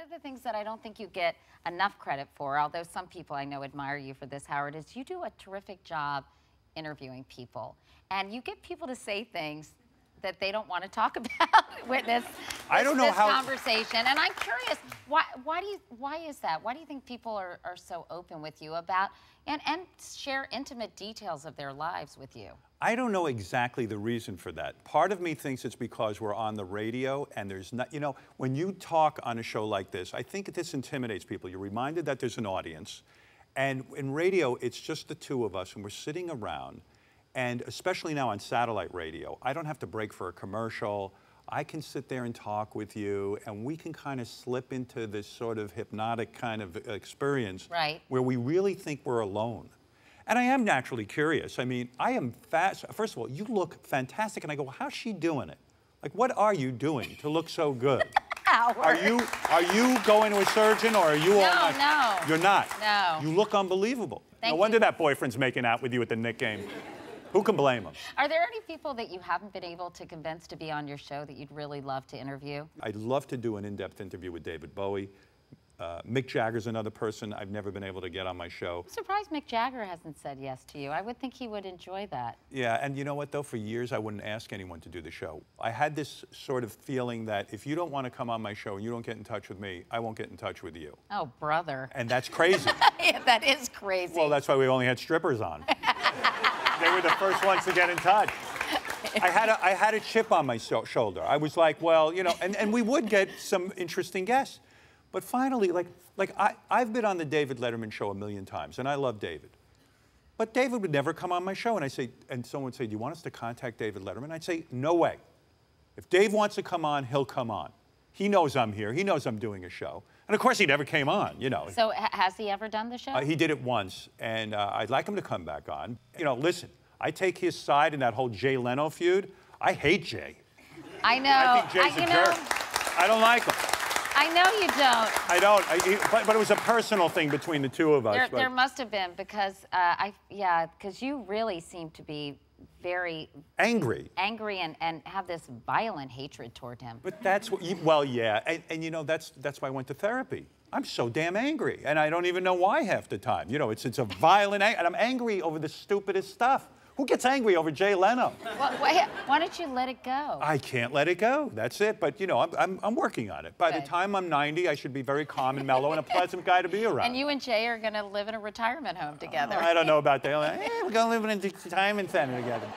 of the things that I don't think you get enough credit for, although some people I know admire you for this, Howard, is you do a terrific job interviewing people. And you get people to say things that they don't want to talk about this conversation. And I'm curious, why is that? Why do you think people are so open with you about and share intimate details of their lives with you? I don't know exactly the reason for that. Part of me thinks it's because we're on the radio and there's not, you know, when you talk on a show like this, I think this intimidates people. You're reminded that there's an audience. And in radio, it's just the two of us and we're sitting around. And especially now on satellite radio, I don't have to break for a commercial. I can sit there and talk with you, and we can kind of slip into this sort of hypnotic kind of experience where we really think we're alone. And I am naturally curious. I mean, I am fast. First of all, you look fantastic, and I go, well, how's she doing it? Like, what are you doing to look so good? Are you going to a surgeon, or are you all? No. You're not. No. You look unbelievable. No wonder that boyfriend's making out with you at the Knick game. Who can blame him? Are there any people that you haven't been able to convince to be on your show that you'd really love to interview? I'd love to do an in-depth interview with David Bowie. Mick Jagger's another person I've never been able to get on my show. I'm surprised Mick Jagger hasn't said yes to you. I would think he would enjoy that. Yeah, and you know what, though? For years, I wouldn't ask anyone to do the show. I had this sort of feeling that if you don't want to come on my show and you don't get in touch with me, I won't get in touch with you. Oh, brother. And that's crazy. Yeah, that is crazy. Well, that's why we only had strippers on. They were the first ones to get in touch. I had a chip on my shoulder. I was like, well, you know, and we would get some interesting guests. But finally, I've been on the David Letterman show 1,000,000 times, and I love David. But David would never come on my show, and someone would say, do you want us to contact David Letterman? I'd say, no way. If Dave wants to come on, he'll come on. He knows I'm here. He knows I'm doing a show. And of course, he never came on, you know. So has he ever done the show? He did it once, and I'd like him to come back on. You know, listen, I take his side in that whole Jay Leno feud. I hate Jay. I know. I think Jay's a jerk. I don't like him. I know you don't. I don't. But it was a personal thing between the two of us. There must have been, because because you really seem to be very angry and have this violent hatred toward him. But that's what well, yeah, and you know, that's why I went to therapy. I'm so damn angry, and I don't even know why half the time. You know, it's a violent anger, and I'm angry over the stupidest stuff. Who gets angry over Jay Leno? Well, why don't you let it go? I can't let it go. That's it. But you know, I'm working on it. By the time I'm 90, I should be very calm and mellow and a pleasant guy to be around. And you and Jay are going to live in a retirement home together. I don't know about that. We're going to live in a retirement center together.